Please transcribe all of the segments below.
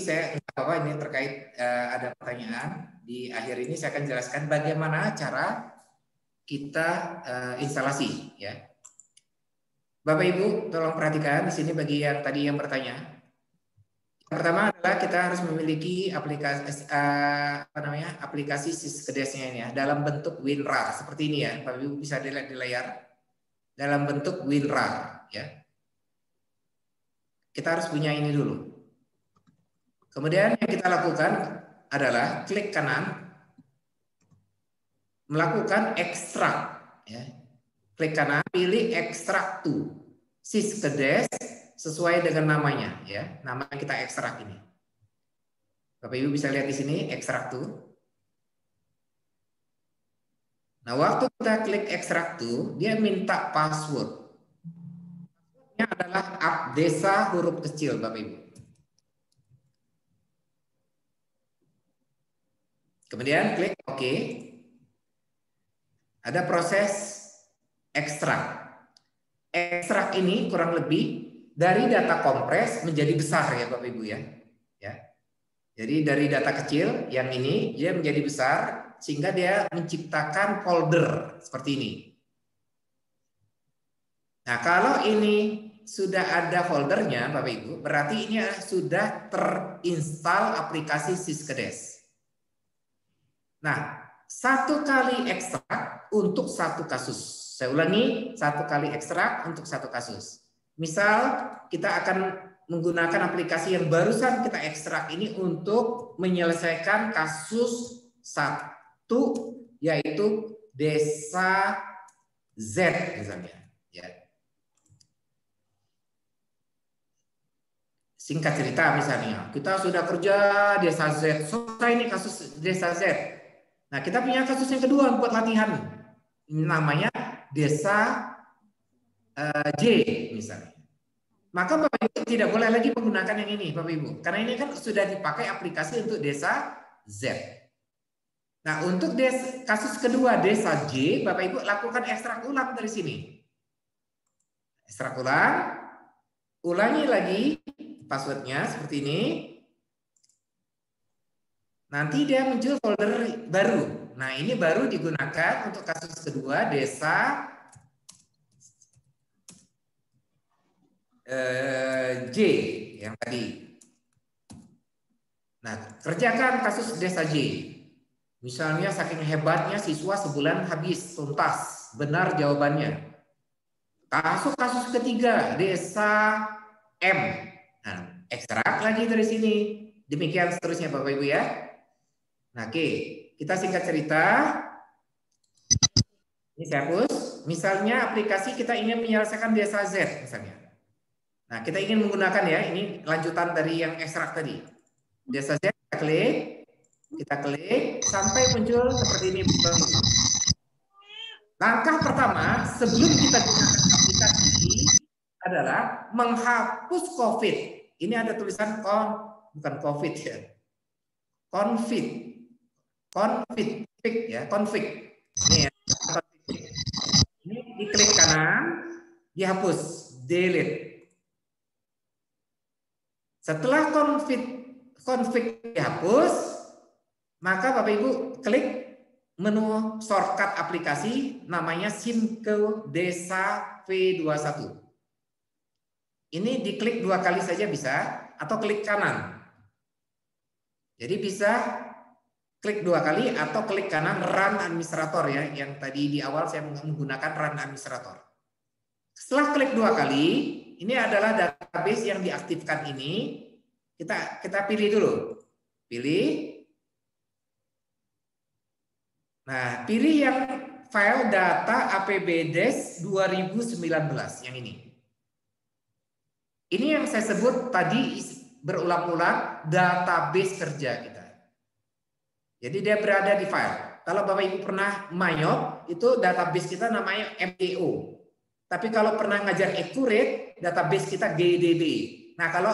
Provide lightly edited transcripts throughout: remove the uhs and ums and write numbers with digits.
saya nggak apa-apa ini terkait ada pertanyaan di akhir ini saya akan jelaskan bagaimana cara kita instalasi ya. Bapak Ibu tolong perhatikan di sini bagi yang tadi yang bertanya. Yang pertama adalah kita harus memiliki aplikasi aplikasi Syskedes-nya ini ya dalam bentuk WinRAR seperti ini ya. Bapak Ibu bisa dilihat di layar dalam bentuk WinRAR ya. Kita harus punya ini dulu. Kemudian yang kita lakukan adalah klik kanan, melakukan ekstrak. Ya. Klik kanan, pilih ekstrak to Syskedes sesuai dengan namanya. Ya, nama yang kita ekstrak ini. Bapak Ibu bisa lihat di sini ekstrak to. Nah, waktu kita klik ekstrak to, dia minta password. Passwordnya adalah Abdesa huruf kecil, Bapak Ibu. Kemudian klik OK. Ada proses ekstrak. Ekstrak ini kurang lebih dari data kompres menjadi besar ya Bapak Ibu ya. Jadi dari data kecil yang ini dia menjadi besar sehingga dia menciptakan folder seperti ini. Nah, kalau ini sudah ada foldernya Bapak Ibu, berarti ini sudah terinstal aplikasi Syskedes. Nah, satu kali ekstrak untuk satu kasus. Saya ulangi, satu kali ekstrak untuk satu kasus. Misal kita akan menggunakan aplikasi yang barusan kita ekstrak ini untuk menyelesaikan kasus satu, yaitu Desa Z misalnya. Ya. Singkat cerita misalnya, kita sudah kerja Desa Z, selesai ini kasus Desa Z. Nah, kita punya kasus yang kedua buat latihan. Namanya Desa J misalnya. Maka Bapak Ibu tidak boleh lagi menggunakan yang ini Bapak Ibu. Karena ini kan sudah dipakai aplikasi untuk Desa Z. Nah, untuk kasus kedua Desa J, Bapak Ibu lakukan ekstrak ulang dari sini. Ekstrak ulang. Ulangi lagi passwordnya seperti ini. Nanti dia muncul folder baru. Nah, ini baru digunakan untuk kasus kedua Desa J yang tadi. Nah, kerjakan kasus Desa J. Misalnya saking hebatnya siswa sebulan habis tuntas. Benar jawabannya. Kasus ketiga Desa M. Nah, ekstrak lagi dari sini. Demikian seterusnya Bapak Ibu ya. Nah, oke, kita singkat cerita. Ini saya hapus. Misalnya aplikasi kita ingin menyelesaikan Desa Z misalnya. Nah, kita ingin menggunakan ya, ini lanjutan dari yang ekstrak tadi. Desa Z kita klik sampai muncul seperti ini. Langkah pertama sebelum kita gunakan aplikasi ini adalah menghapus COVID. Ini ada tulisan bukan COVID ya. Config ya, config. Ini ya, config. Ini diklik kanan, dihapus, delete. Setelah config dihapus, maka Bapak Ibu klik menu shortcut aplikasi namanya Simco Desa V21. Ini diklik 2 kali saja bisa atau klik kanan. Jadi bisa klik 2 kali atau klik kanan run administrator ya, yang tadi di awal saya menggunakan run administrator. Setelah klik 2 kali, ini adalah database yang diaktifkan ini. Kita pilih dulu. Pilih. Nah, pilih yang file data APBDes 2019 yang ini. Ini yang saya sebut tadi berulang-ulang database kerja kita. Jadi dia berada di file. Kalau Bapak Ibu pernah mayop, itu database kita namanya MDO. Tapi kalau pernah ngajar Accurate, database kita GDB. Nah, kalau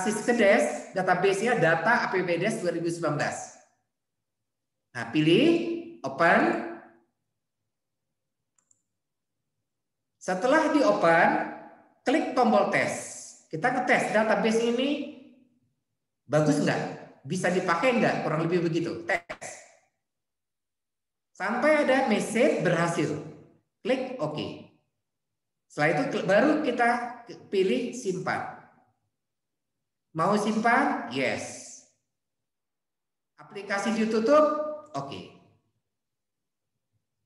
Syskedes, database-nya data APBDes 2019. Nah, pilih open. Setelah di open, klik tombol tes. Kita ngetes database ini Bagus nggak? Bisa dipakai nggak? Kurang lebih begitu. Tes. Sampai ada message berhasil. Klik OK. Setelah itu baru kita pilih simpan. Mau simpan? Yes. Aplikasi ditutup? Oke.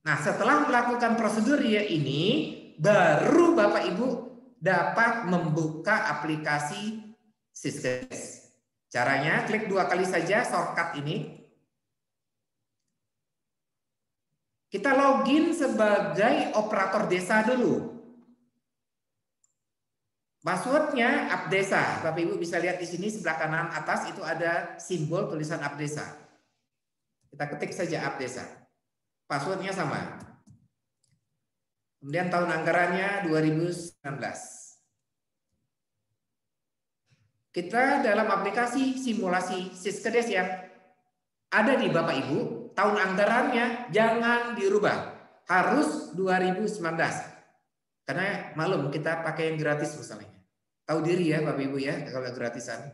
Nah, setelah melakukan prosedur ya ini, baru Bapak Ibu dapat membuka aplikasi Syskedes. Caranya klik 2 kali saja shortcut ini. Kita login sebagai operator desa dulu. Passwordnya Apdesa. Bapak Ibu bisa lihat di sini sebelah kanan atas itu ada simbol tulisan Apdesa. Kita ketik saja Apdesa. Passwordnya sama. Kemudian tahun anggarannya 2019. Kita dalam aplikasi simulasi Syskedes yang ada di Bapak Ibu, tahun anggarannya jangan dirubah. Harus 2019. Karena maklum kita pakai yang gratis misalnya. Tahu diri ya Bapak Ibu ya kalau gratisan.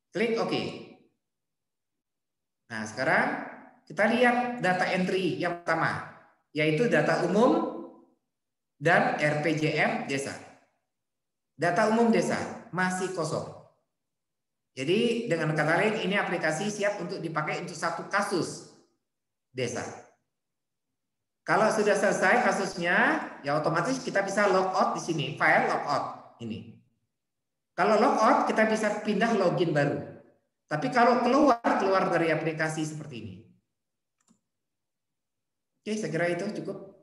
Klik OK. Nah, sekarang kita lihat data entry yang pertama, yaitu data umum dan RPJM desa. Data umum desa masih kosong. Jadi dengan kata lain ini aplikasi siap untuk dipakai untuk satu kasus desa. Kalau sudah selesai kasusnya, ya otomatis kita bisa logout di sini, file logout ini. Kalau logout kita bisa pindah login baru. Tapi kalau keluar dari aplikasi seperti ini. Oke, saya kira itu cukup.